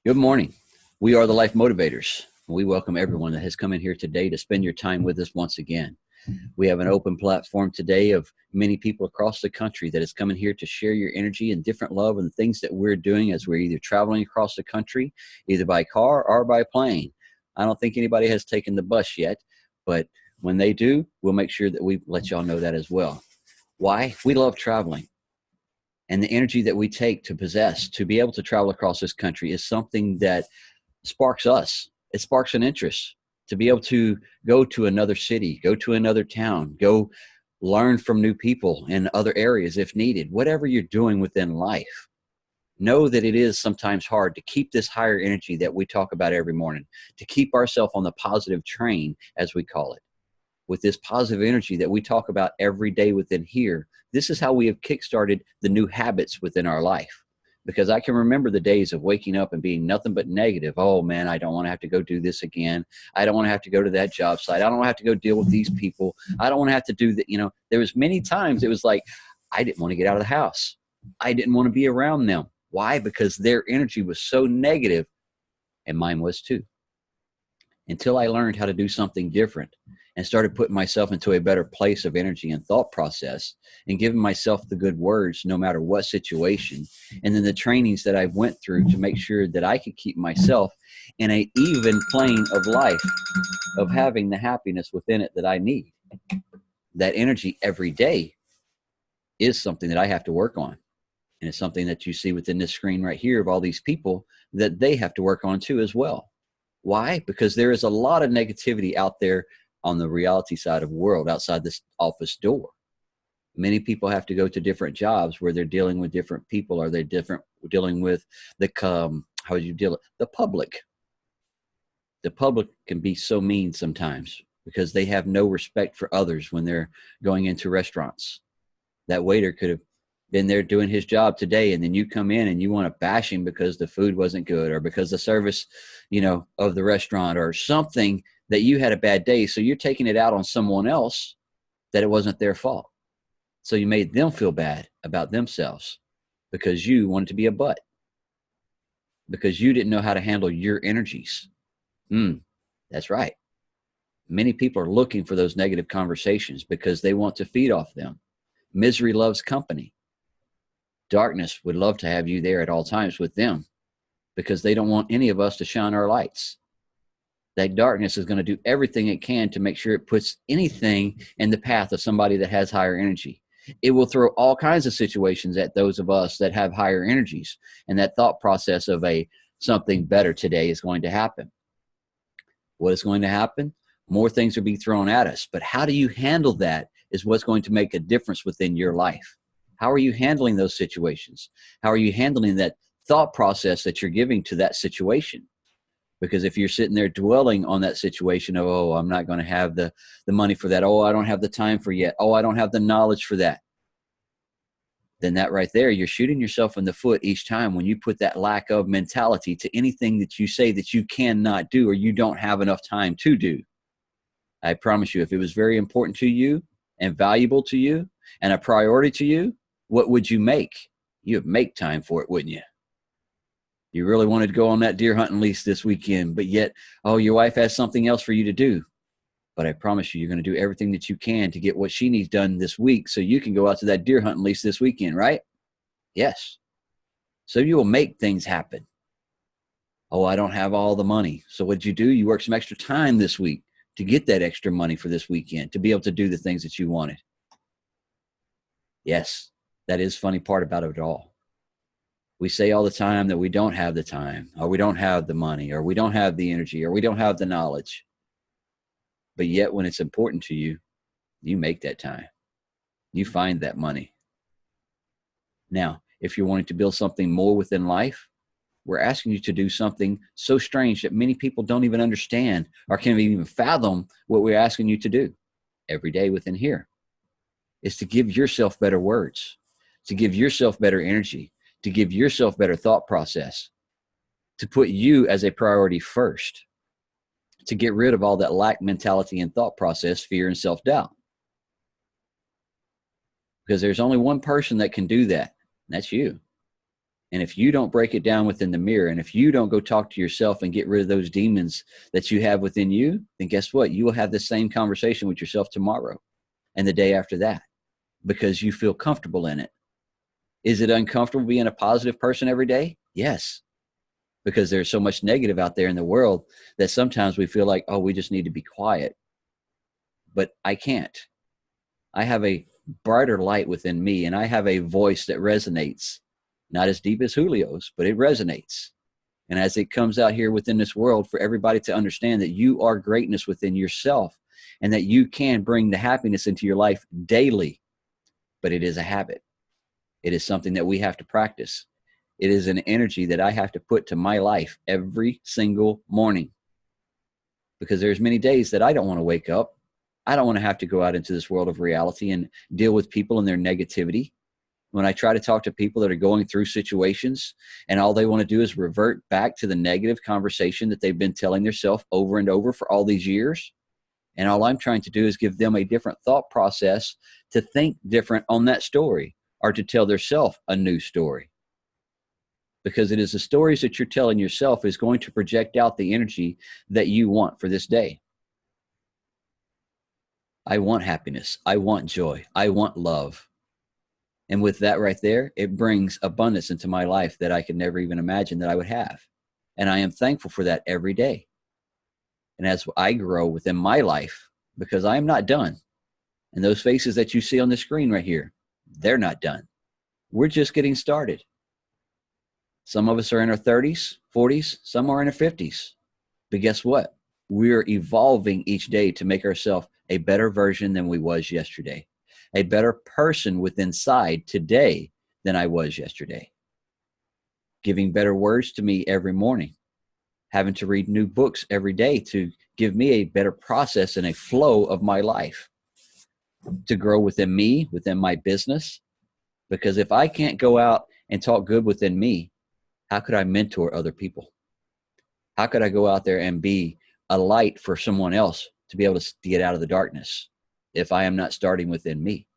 Good morning. We are the Life Motivators. We welcome everyone that has come in here today to spend your time with us once again. We have an open platform today of many people across the country that is coming here to share your energy and different love and things that we're doing as we're either traveling across the country, either by car or by plane. I don't think anybody has taken the bus yet, but when they do, we'll make sure that we let y'all know that as well. Why? We love traveling. And the energy that we take to possess, to be able to travel across this country is something that sparks us. It sparks an interest to be able to go to another city, go to another town, go learn from new people in other areas if needed. Whatever you're doing within life, know that it is sometimes hard to keep this higher energy that we talk about every morning, to keep ourselves on the positive train, as we call it. With this positive energy that we talk about every day within here, this is how we have kickstarted the new habits within our life. Because I can remember the days of waking up and being nothing but negative. Oh man, I don't want to have to go do this again. I don't want to have to go to that job site. I don't want to have to go deal with these people. I don't want to have to do that. You know, there was many times it was like, I didn't want to get out of the house. I didn't want to be around them. Why? Because their energy was so negative, and mine was too. Until I learned how to do something different and started putting myself into a better place of energy and thought process and giving myself the good words no matter what situation. And then the trainings that I went through to make sure that I could keep myself in an even plane of life, of having the happiness within it that I need. That energy every day is something that I have to work on. And it's something that you see within this screen right here of all these people that they have to work on too as well. Why? Because there is a lot of negativity out there on the reality side of the world, outside this office door. Many people have to go to different jobs where they're dealing with different people, or they're dealing with the the public. The public can be so mean sometimes because they have no respect for others when they're going into restaurants. That waiter could have been there doing his job today, and then you come in and you want to bash him because the food wasn't good, or because the service, of the restaurant, or something that you had a bad day. So you're taking it out on someone else that it wasn't their fault. So you made them feel bad about themselves because you wanted to be a butt, because you didn't know how to handle your energies. That's right. Many people are looking for those negative conversations because they want to feed off them. Misery loves company. Darkness would love to have you there at all times with them because they don't want any of us to shine our lights. That darkness is going to do everything it can to make sure it puts anything in the path of somebody that has higher energy. It will throw all kinds of situations at those of us that have higher energies, and that thought process of something better today is going to happen. What is going to happen? More things will be thrown at us, but how do you handle that is what's going to make a difference within your life. How are you handling those situations? How are you handling that thought process that you're giving to that situation? Because if you're sitting there dwelling on that situation of, oh, I'm not going to have the money for that. Oh, I don't have the time for yet. Oh, I don't have the knowledge for that. Then that right there, you're shooting yourself in the foot each time when you put that lack of mentality to anything that you say that you cannot do or you don't have enough time to do. I promise you, if it was very important to you and valuable to you and a priority to you, what would you make? You'd make time for it, wouldn't you? You really wanted to go on that deer hunting lease this weekend, but yet, oh, your wife has something else for you to do. But I promise you, you're going to do everything that you can to get what she needs done this week so you can go out to that deer hunting lease this weekend, right? Yes. So you will make things happen. Oh, I don't have all the money. So what'd you do? You worked some extra time this week to get that extra money for this weekend, to be able to do the things that you wanted. Yes, that is the funny part about it all. We say all the time that we don't have the time, or we don't have the money, or we don't have the energy, or we don't have the knowledge. But yet when it's important to you, you make that time. You find that money. Now, if you're wanting to build something more within life, we're asking you to do something so strange that many people don't even understand or can't even fathom what we're asking you to do every day within here. Is to give yourself better words, to give yourself better energy, to give yourself better thought process, to put you as a priority first, to get rid of all that lack mentality and thought process, fear and self-doubt. Because there's only one person that can do that, and that's you. And if you don't break it down within the mirror, and if you don't go talk to yourself and get rid of those demons that you have within you, then guess what? You will have the same conversation with yourself tomorrow and the day after that, because you feel comfortable in it. Is it uncomfortable being a positive person every day? Yes, because there's so much negative out there in the world that sometimes we feel like, oh, we just need to be quiet. But I can't. I have a brighter light within me, and I have a voice that resonates, not as deep as Julio's, but it resonates. And as it comes out here within this world, for everybody to understand that you are greatness within yourself and that you can bring the happiness into your life daily, but it is a habit. It is something that we have to practice. It is an energy that I have to put to my life every single morning, because there's many days that I don't want to wake up. I don't want to have to go out into this world of reality and deal with people and their negativity. When I try to talk to people that are going through situations and all they want to do is revert back to the negative conversation that they've been telling themselves over and over for all these years. And all I'm trying to do is give them a different thought process to think different on that story, or to tell themselves a new story. Because it is the stories that you're telling yourself is going to project out the energy that you want for this day. I want happiness. I want joy. I want love. And with that right there, it brings abundance into my life that I could never even imagine that I would have. And I am thankful for that every day. And as I grow within my life, because I am not done. And those faces that you see on the screen right here, they're not done. We're just getting started. Some of us are in our 30s, 40s, some are in our 50s. But guess what? We're evolving each day to make ourselves a better version than we was yesterday. A better person within inside today than I was yesterday. Giving better words to me every morning. Having to read new books every day to give me a better process and a flow of my life. To grow within me, within my business. Because if I can't go out and talk good within me, how could I mentor other people? How could I go out there and be a light for someone else to be able to get out of the darkness if I am not starting within me?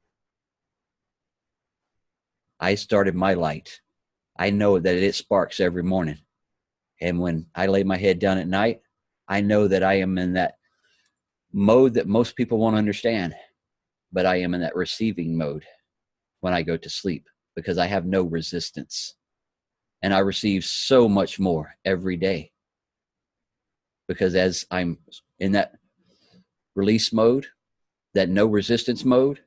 I started my light. I know that it sparks every morning. And when I lay my head down at night, I know that I am in that mode that most people won't understand, but I am in that receiving mode when I go to sleep, because I have no resistance. And I receive so much more every day. Because as I'm in that release mode, that no resistance mode,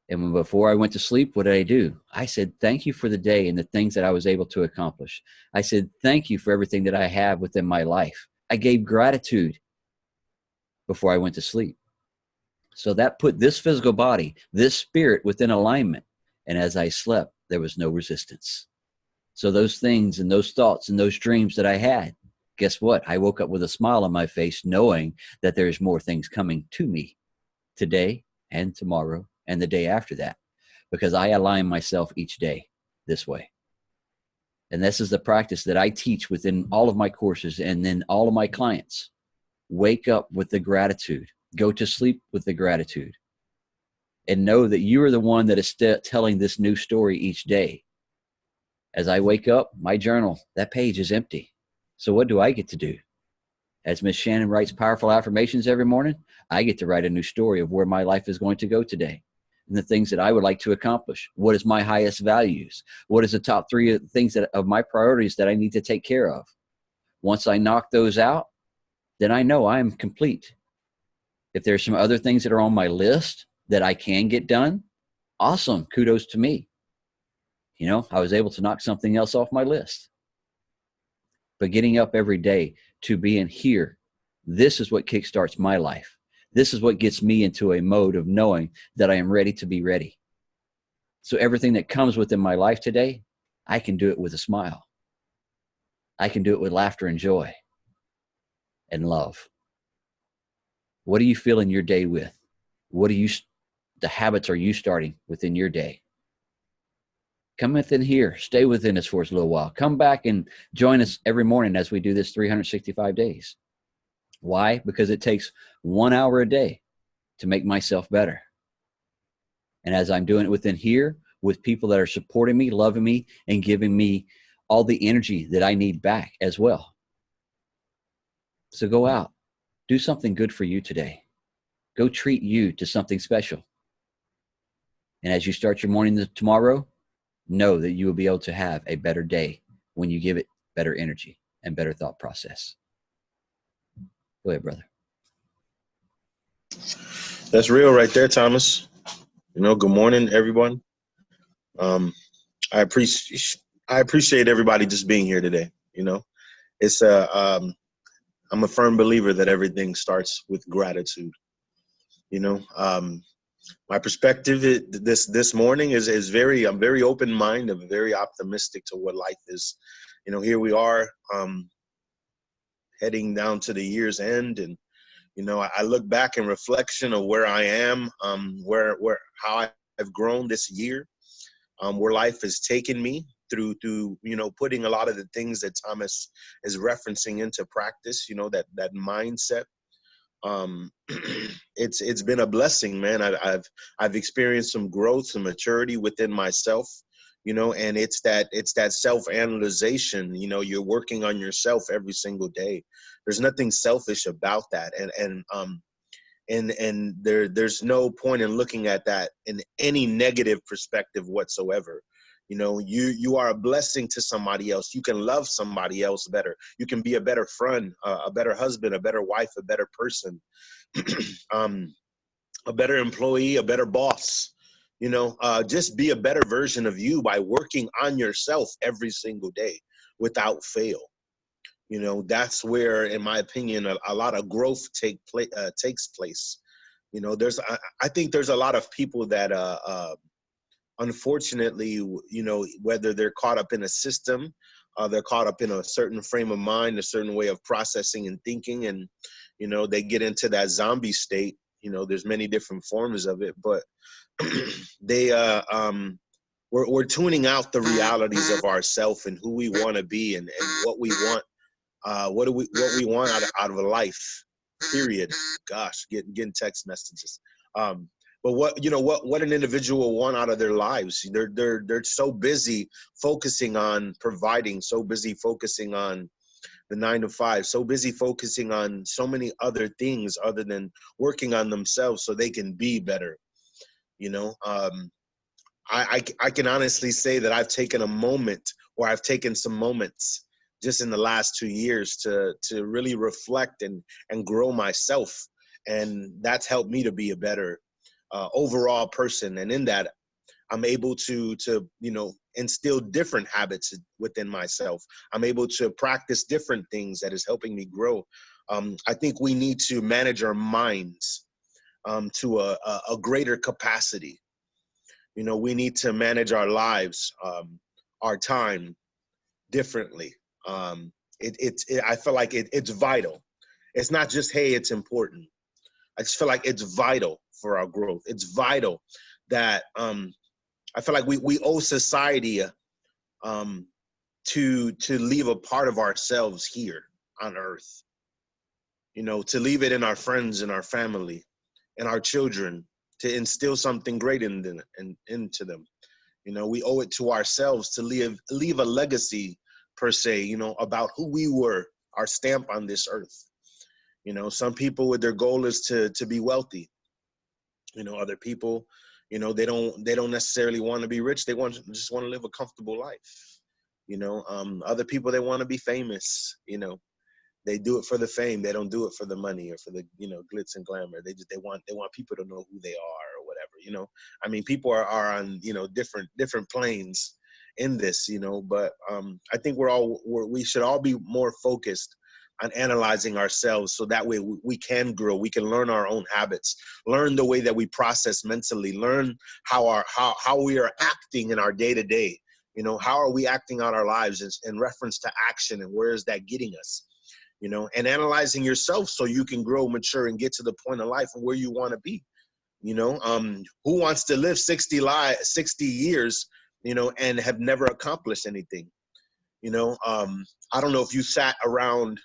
and before I went to sleep, what did I do? I said, thank you for the day and the things that I was able to accomplish. I said, thank you for everything that I have within my life. I gave gratitude before I went to sleep. So that put this physical body, this spirit within alignment. And as I slept, there was no resistance. So those things and those thoughts and those dreams that I had, guess what? I woke up with a smile on my face, knowing that there's more things coming to me today and tomorrow and the day after that, because I align myself each day this way. And this is the practice that I teach within all of my courses and then all of my clients. Wake up with the gratitude. Go to sleep with the gratitude. And know that you are the one that is telling this new story each day. As I wake up, my journal, that page is empty. So what do I get to do? As Miss Shannon writes powerful affirmations every morning, I get to write a new story of where my life is going to go today and the things that I would like to accomplish. What is my highest values? What is the top 3 things of my priorities that I need to take care of? Once I knock those out, then I know I am complete. If there's some other things that are on my list that I can get done, awesome, kudos to me. You know, I was able to knock something else off my list. But getting up every day to be in here, this is what kickstarts my life. This is what gets me into a mode of knowing that I am ready to be ready. So everything that comes within my life today, I can do it with a smile. I can do it with laughter and joy and love. What are you filling your day with? The habits are you starting within your day? Come within here. Stay within us for a little while. Come back and join us every morning as we do this 365 days. Why? Because it takes 1 hour a day to make myself better. And as I'm doing it within here with people that are supporting me, loving me, and giving me all the energy that I need back as well. So go out, do something good for you today. Go treat you to something special. And as you start your morning tomorrow, know that you will be able to have a better day when you give it better energy and better thought process. Go ahead, brother. That's real right there, Thomas. Good morning, everyone. Um, I appreciate everybody just being here today. It's I'm a firm believer that everything starts with gratitude. You know, um, my perspective this morning is I'm very open minded, I'm very optimistic to what life is. Here we are, heading down to the year's end, and I look back in reflection of where I am, where how I've grown this year, where life has taken me through putting a lot of the things that Thomas is referencing into practice. That mindset. It's been a blessing, man. I've experienced some growth, some maturity within myself. And it's that self-analyzation. You're working on yourself every single day. There's nothing selfish about that, and there's no point in looking at that in any negative perspective whatsoever. You are a blessing to somebody else. You can love somebody else better. You can be a better friend, a better husband, a better wife, a better person, um, a better employee, a better boss. Just be a better version of you by working on yourself every single day without fail. That's where, in my opinion, a lot of growth takes place. I think there's a lot of people that unfortunately, whether they're caught up in a system, they're caught up in a certain frame of mind, a certain way of processing and thinking, and they get into that zombie state. There's many different forms of it, but they we're tuning out the realities of ourself and who we want to be, and what we want, what we want out of a life, period. Gosh, getting text messages. But what an individual want out of their lives. They're so busy focusing on providing, so busy focusing on the 9 to 5, so busy focusing on so many other things other than working on themselves so they can be better. you know um I can honestly say that I've taken a moment, or I've taken some moments just in the last 2 years to really reflect and grow myself, and that's helped me to be a better overall person. And in that, I'm able to instill different habits within myself. I'm able to practice different things that is helping me grow. I think we need to manage our minds to a greater capacity. We need to manage our lives, our time differently. I feel like it's vital. It's not just, hey, it's important. I just feel like it's vital for our growth. It's vital that I feel like we owe society to leave a part of ourselves here on earth. To leave it in our friends and our family and our children, to instill something great into them. We owe it to ourselves to leave a legacy, per se, about who we were, our stamp on this earth. Some people, with their goal is to be wealthy. Other people, they don't necessarily want to be rich. They just want to live a comfortable life. Other people, they want to be famous. They do it for the fame. They don't do it for the money or for the glitz and glamour. They want people to know who they are or whatever. I mean, people are on different planes in this. But I think we should all be more focused on analyzing ourselves, so that way we can grow. We can learn our own habits, learn the way that we process mentally, learn how we are acting in our day to day. How are we acting out our lives in reference to action, and where is that getting us? And analyzing yourself so you can grow, mature, and get to the point of life where you want to be. Who wants to live 60 years, and have never accomplished anything? I don't know if you sat around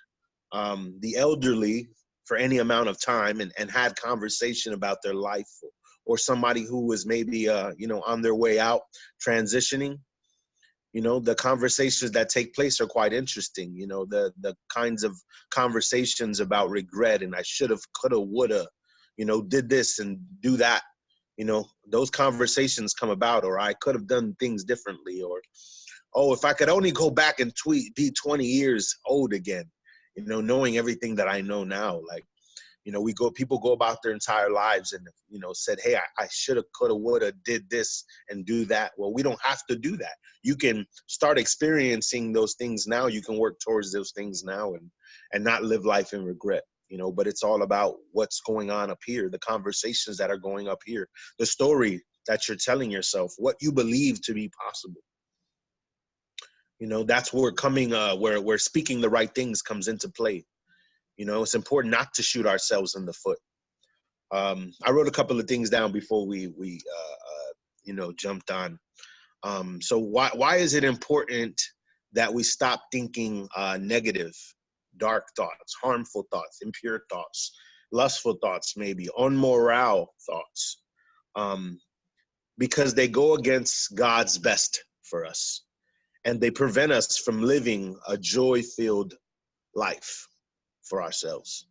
the elderly for any amount of time and had conversation about their life, or somebody who was maybe on their way out, transitioning. You know, the conversations that take place are quite interesting. You know, the kinds of conversations about regret and I should have, could have, would have, you know, did this and do that. You know, those conversations come about, or I could have done things differently, or, oh, if I could only go back and be 20 years old again, you know, knowing everything that I know now. Like, you know, people go about their entire lives and, you know, said, hey, I should have, could have, would have, did this and do that. Well, we don't have to do that. You can start experiencing those things now. You can work towards those things now and not live life in regret, you know, but it's all about what's going on up here, the conversations that are going up here, the story that you're telling yourself, what you believe to be possible. You know, that's where where speaking the right things comes into play. You know, it's important not to shoot ourselves in the foot. I wrote a couple of things down before we you know, jumped on. So why is it important that we stop thinking negative, dark thoughts, harmful thoughts, impure thoughts, lustful thoughts, maybe unmoral thoughts? Because they go against God's best for us, and they prevent us from living a joy-filled life for ourselves.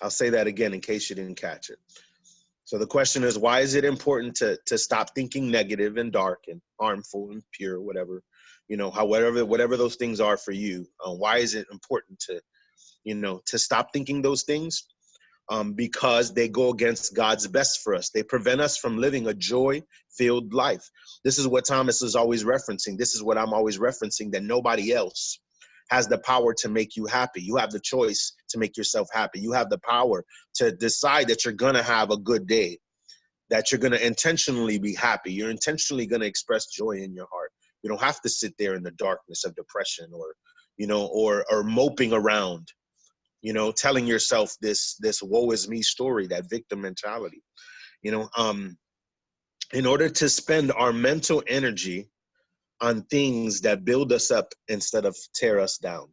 I'll say that again in case you didn't catch it. So the question is, why is it important to stop thinking negative and dark and harmful and pure, whatever, you know, whatever those things are for you? Why is it important to, you know, to stop thinking those things? Because they go against God's best for us. They prevent us from living a joy-filled life. This is what Thomas is always referencing. This is what I'm always referencing, that nobody else has the power to make you happy. You have the choice to make yourself happy. You have the power to decide that you're going to have a good day, that you're going to intentionally be happy. You're intentionally going to express joy in your heart. You don't have to sit there in the darkness of depression or, you know, or moping around, you know, telling yourself this woe is me story, that victim mentality. You know, in order to spend our mental energy on things that build us up instead of tear us down.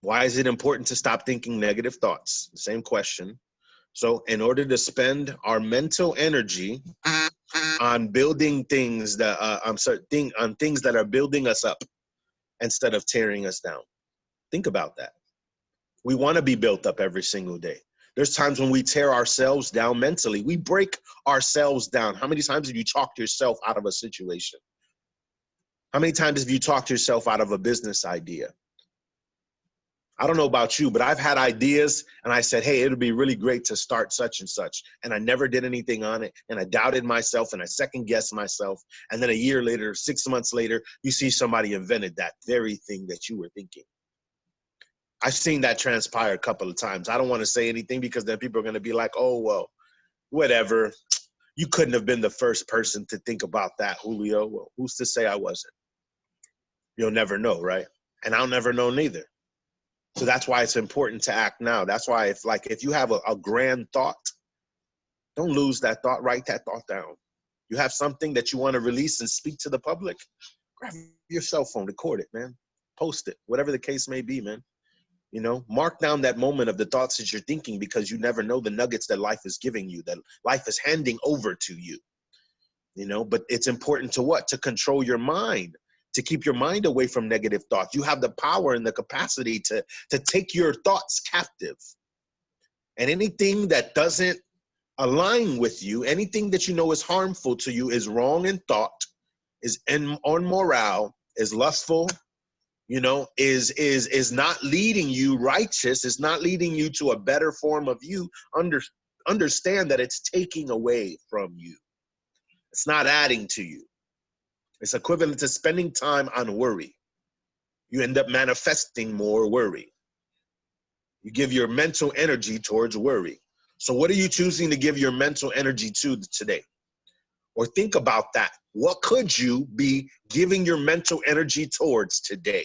Why is it important to stop thinking negative thoughts? Same question. So in order to spend our mental energy on building things that, on things that are building us up instead of tearing us down. Think about that. We want to be built up every single day. There's times when we tear ourselves down mentally. We break ourselves down. How many times have you talked yourself out of a situation? How many times have you talked yourself out of a business idea? I don't know about you, but I've had ideas and I said, hey, it'll be really great to start such and such. And I never did anything on it. And I doubted myself and I second guessed myself. And then a year later, 6 months later, you see somebody invented that very thing that you were thinking. I've seen that transpire a couple of times. I don't want to say anything because then people are going to be like, oh, well, whatever. You couldn't have been the first person to think about that, Julio. Well, who's to say I wasn't? You'll never know, right? And I'll never know neither. So that's why it's important to act now. That's why if you have a grand thought, don't lose that thought. Write that thought down. You have something that you want to release and speak to the public, grab your cell phone, record it, man. Post it, whatever the case may be, man. You know, mark down that moment of the thoughts that you're thinking, because you never know the nuggets that life is giving you, that life is handing over to you. You know, but it's important to what? To control your mind, to keep your mind away from negative thoughts. You have the power and the capacity to take your thoughts captive. And anything that doesn't align with you, anything that you know is harmful to you, is wrong in thought, is unmoral, is lustful, you know, is not leading you righteous, is not leading you to a better form of you. Understand that it's taking away from you. It's not adding to you. It's equivalent to spending time on worry. You end up manifesting more worry. You give your mental energy towards worry. So what are you choosing to give your mental energy to today? Or think about that. What could you be giving your mental energy towards today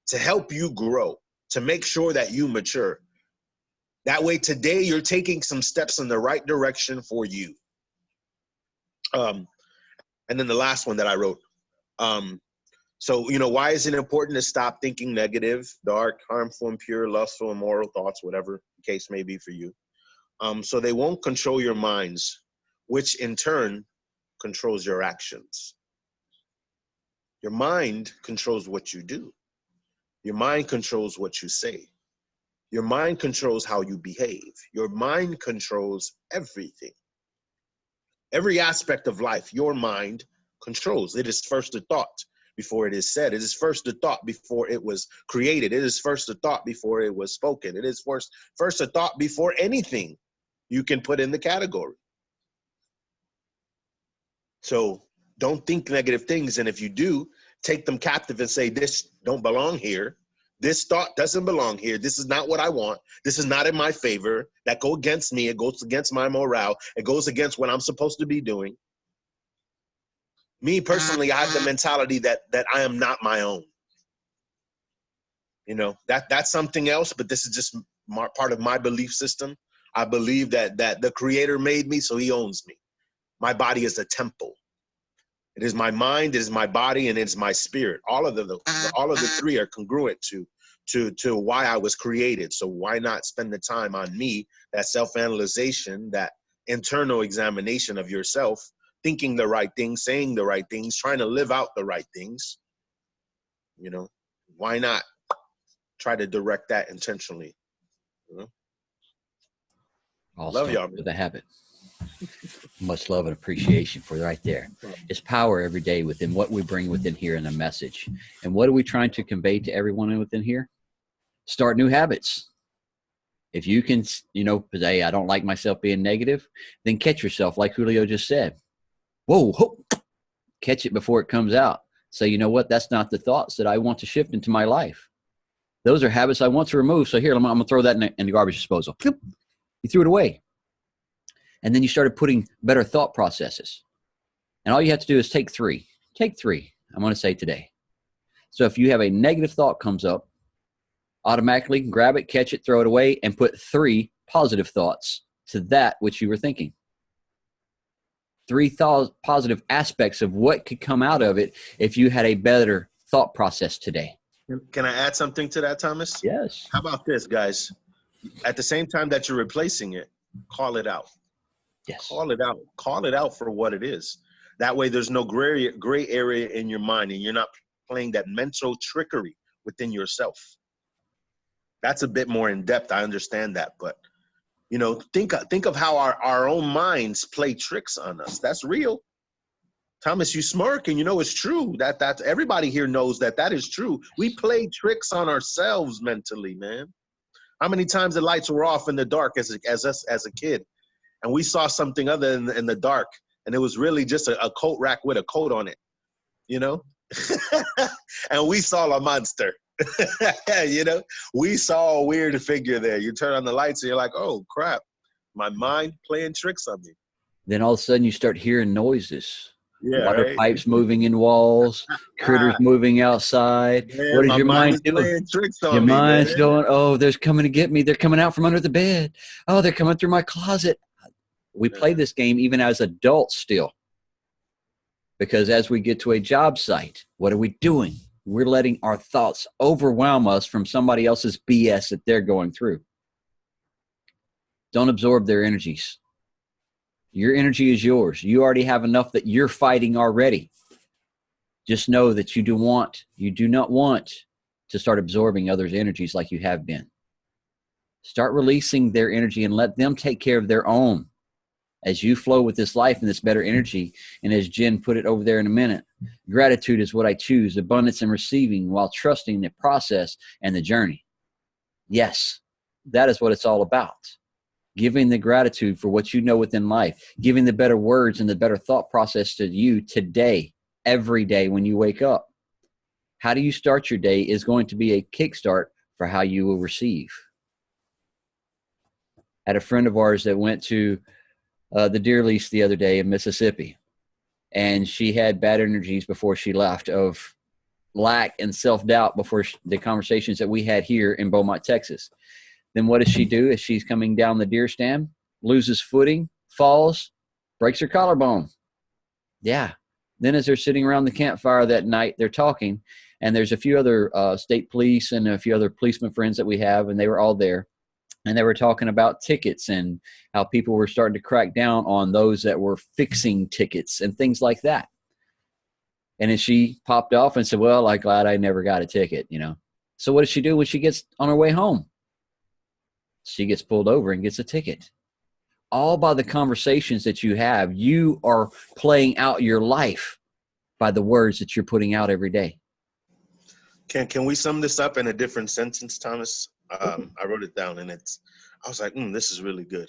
to help you grow, to make sure that you mature? That way today you're taking some steps in the right direction for you. And then the last one that I wrote. So, you know, why is it important to stop thinking negative, dark, harmful, impure, lustful, immoral thoughts, whatever the case may be for you? So they won't control your minds, which in turn controls your actions. Your mind controls what you do. Your mind controls what you say. Your mind controls how you behave. Your mind controls everything. Every aspect of life, your mind controls. It is first a thought before it is said. It is first a thought before it was created. It is first a thought before it was spoken. It is first a thought before anything you can put in the category. So don't think negative things. And if you do, take them captive and say, this don't belong here. This thought doesn't belong here. This is not what I want. This is not in my favor. That go against me. It goes against my morale. It goes against what I'm supposed to be doing. Me personally, I have the mentality that I am not my own. You know, that's something else, but this is just part of my belief system. I believe that the Creator made me, so he owns me. My body is a temple. It is my mind, it is my body, and it is my spirit. All of the three are congruent to why I was created. So why not spend the time on me, that self-analyzation, that internal examination of yourself, thinking the right things, saying the right things, trying to live out the right things. You know, why not try to direct that intentionally? You know? I'll Love start y'all, with man. a habit. Much love and appreciation for right there. It's power every day within what we bring within here in a message. And what are we trying to convey to everyone within here? Start new habits. If you can, you know, say, I don't like myself being negative, then catch yourself like Julio just said. Whoa, ho, catch it before it comes out. Say, you know what? That's not the thoughts that I want to shift into my life. Those are habits I want to remove. So here, I'm going to throw that in the garbage disposal. You threw it away. And then you started putting better thought processes. And all you have to do is take three. Take three, I'm going to say today. So if you have a negative thought comes up, automatically grab it, catch it, throw it away, and put 3 positive thoughts to that which you were thinking. 3 positive aspects of what could come out of it if you had a better thought process today. Can I add something to that, Thomas? Yes. How about this, guys? At the same time that you're replacing it, call it out. Yes. Call it out. Call it out for what it is. That way there's no gray area in your mind and you're not playing that mental trickery within yourself. That's a bit more in depth. I understand that. But, you know, think of how our own minds play tricks on us. That's real. Thomas, you smirk and you know it's true. That's everybody here knows that is true. We play tricks on ourselves mentally, man. How many times the lights were off in the dark as a kid? And we saw something other in the dark, and it was really just a coat rack with a coat on it, you know? And we saw a monster, you know? We saw a weird figure there. You turn on the lights, and you're like, oh, crap. My mind playing tricks on me. Then all of a sudden you start hearing noises. Yeah, Water right? pipes moving in walls, critters moving outside. Man, What is my your mind is doing? playing tricks on Your me, mind's man. going, oh, they're coming to get me. They're coming out from under the bed. Oh, they're coming through my closet. We play this game even as adults still. Because as we get to a job site, what are we doing? We're letting our thoughts overwhelm us from somebody else's BS that they're going through. Don't absorb their energies. Your energy is yours. You already have enough that you're fighting already. Just know that you do not want to start absorbing others' energies like you have been. Start releasing their energy and let them take care of their own. As you flow with this life and this better energy, and as Jen put it over there in a minute, gratitude is what I choose, abundance and receiving while trusting the process and the journey. Yes, that is what it's all about. Giving the gratitude for what you know within life, giving the better words and the better thought process to you today, every day when you wake up. How do you start your day is going to be a kickstart for how you will receive. I had a friend of ours that went to the deer lease the other day in Mississippi, and she had bad energies before she left of lack and self-doubt before the conversations that we had here in Beaumont, Texas. Then what does she do as she's coming down the deer stand? Loses footing, falls, breaks her collarbone. Yeah. Then as they're sitting around the campfire that night, they're talking, and there's a few other state police and a few other policeman friends that we have, and they were all there. and they were talking about tickets and how people were starting to crack down on those that were fixing tickets and things like that. And then she popped off and said, well, I'm glad I never got a ticket, you know. So what does she do when she gets on her way home? She gets pulled over and gets a ticket. All by the conversations that you have. You are playing out your life by the words that you're putting out every day. Can we sum this up in a different sentence, Thomas? I wrote it down, and I was like, this is really good.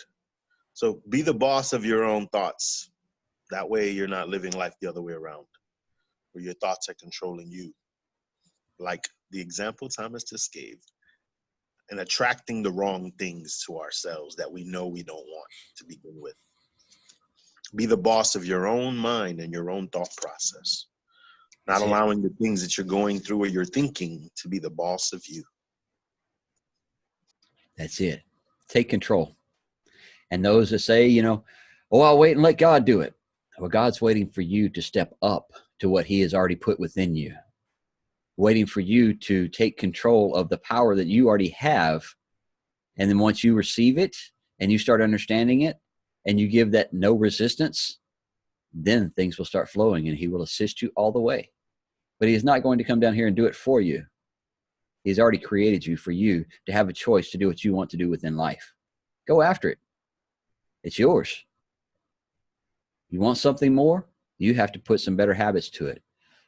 So be the boss of your own thoughts. That way you're not living life the other way around, where your thoughts are controlling you. Like the example Thomas just gave, and attracting the wrong things to ourselves that we know we don't want to begin with. Be the boss of your own mind and your own thought process. Not allowing the things that you're going through or you're thinking to be the boss of you. That's it. Take control. And those that say, you know, oh, I'll wait and let God do it. Well, God's waiting for you to step up to what he has already put within you. Waiting for you to take control of the power that you already have. And then once you receive it and you start understanding it and you give that no resistance, then things will start flowing and he will assist you all the way. But he is not going to come down here and do it for you. He's already created you for you to have a choice to do what you want to do within life. Go after it. It's yours. You want something more? You have to put some better habits to it,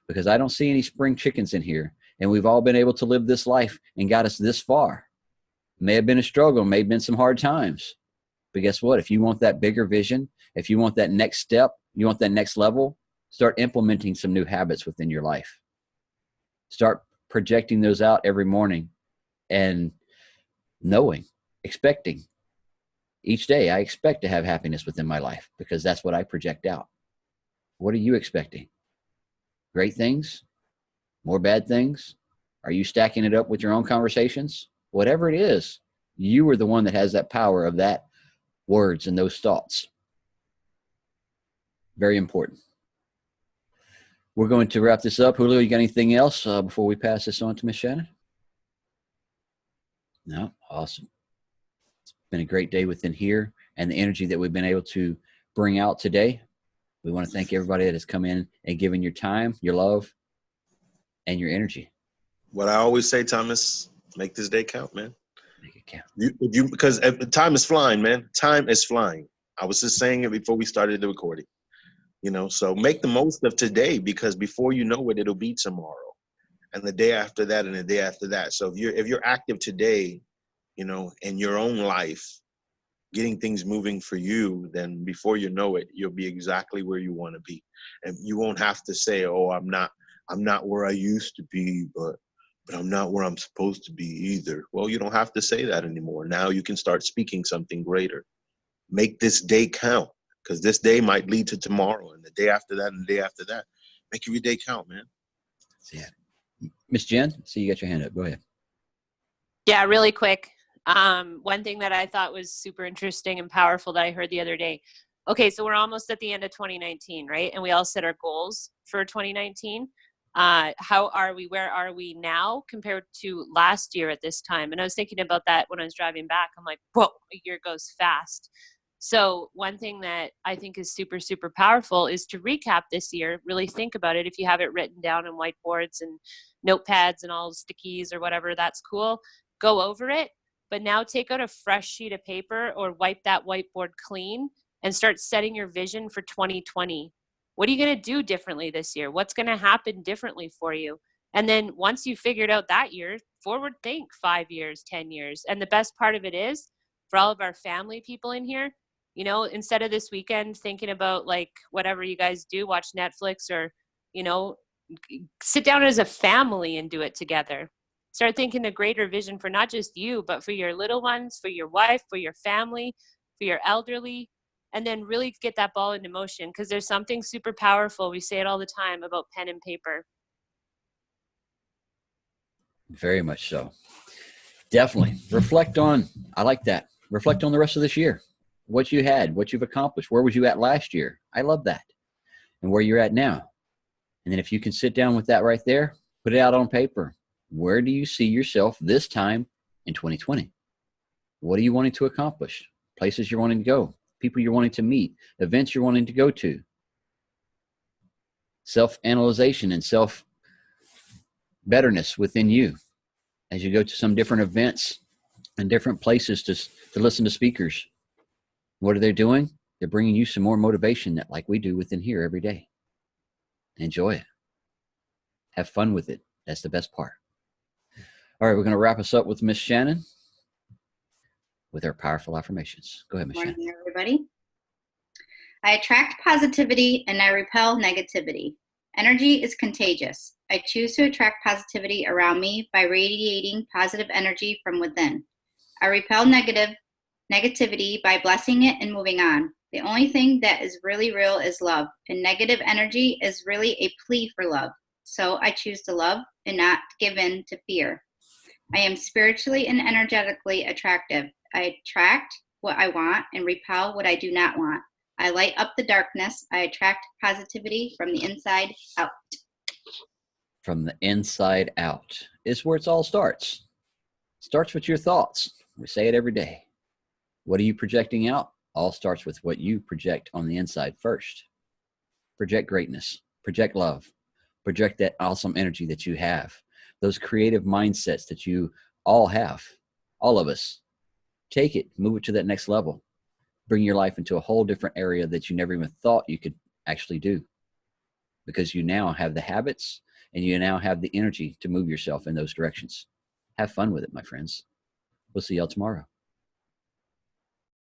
because I don't see any spring chickens in here. And we've all been able to live this life and got us this far. May have been a struggle, may have been some hard times. But guess what? If you want that bigger vision, if you want that next step, you want that next level, start implementing some new habits within your life. Start projecting those out every morning and knowing, expecting. Each day I expect to have happiness within my life because that's what I project out. What are you expecting? Great things? More bad things? Are you stacking it up with your own conversations? Whatever it is, you are the one that has that power of that words and those thoughts. Very important. We're going to wrap this up. Julio, you got anything else before we pass this on to Miss Shannon? No? Awesome. It's been a great day within here and the energy that we've been able to bring out today. We want to thank everybody that has come in and given your time, your love, and your energy. What I always say, Thomas, make this day count, man. Make it count. Because time is flying, man. Time is flying. I was just saying it before we started the recording. You know, so make the most of today, because before you know it, it'll be tomorrow, and the day after that, and the day after that. So if you're active today, you know, in your own life, getting things moving for you, then before you know it, you'll be exactly where you want to be, and you won't have to say, "Oh, I'm not where I used to be, but I'm not where I'm supposed to be either." Well, you don't have to say that anymore. Now you can start speaking something greater. Make this day count. Because this day might lead to tomorrow, and the day after that, and the day after that. Make every day count, man. Yeah. Miss Jen, see you got your hand up. Go ahead. Yeah, really quick. One thing that I thought was super interesting and powerful that I heard the other day. Okay, so we're almost at the end of 2019, right? And we all set our goals for 2019. How are we? Where are we now compared to last year at this time? And I was thinking about that when I was driving back. I'm like, whoa, a year goes fast. So one thing that I think is super, super powerful is to recap this year, really think about it. If you have it written down on whiteboards and notepads and all stickies or whatever, that's cool. Go over it. But now take out a fresh sheet of paper or wipe that whiteboard clean and start setting your vision for 2020. What are you going to do differently this year? What's going to happen differently for you? And then once you figured out that year, forward think 5 years, 10 years. And the best part of it is, for all of our family people in here, you know, instead of this weekend thinking about like whatever you guys do, watch Netflix or, you know, sit down as a family and do it together. Start thinking a greater vision for not just you, but for your little ones, for your wife, for your family, for your elderly, and then really get that ball into motion, because there's something super powerful. We say it all the time about pen and paper. Very much so. Definitely. Reflect on, I like that. Reflect on the rest of this year. What you had, what you've accomplished. Where was you at last year? I love that. And where you're at now. And then if you can sit down with that right there, put it out on paper. Where do you see yourself this time in 2020? What are you wanting to accomplish? Places you're wanting to go, people you're wanting to meet, events you're wanting to go to. Self-analyzation and self-betterness within you as you go to some different events and different places to listen to speakers. What are they doing? They're bringing you some more motivation that, like we do within here every day. Enjoy it. Have fun with it. That's the best part. All right, we're going to wrap us up with Miss Shannon with our powerful affirmations. Go ahead, Miss Shannon. Good morning, everybody. I attract positivity and I repel negativity. Energy is contagious. I choose to attract positivity around me by radiating positive energy from within. I repel negativity by blessing it and moving on. The only thing that is really real is love, and negative energy is really a plea for love. So I choose to love and not give in to fear. I am spiritually and energetically attractive. I attract what I want and repel what I do not want. I light up the darkness. I attract positivity from the inside out. From the inside out is where it all starts. Starts with your thoughts. We say it every day. What are you projecting out? All starts with what you project on the inside first. Project greatness. Project love. Project that awesome energy that you have. Those creative mindsets that you all have. All of us. Take it. Move it to that next level. Bring your life into a whole different area that you never even thought you could actually do. Because you now have the habits and you now have the energy to move yourself in those directions. Have fun with it, my friends. We'll see y'all tomorrow.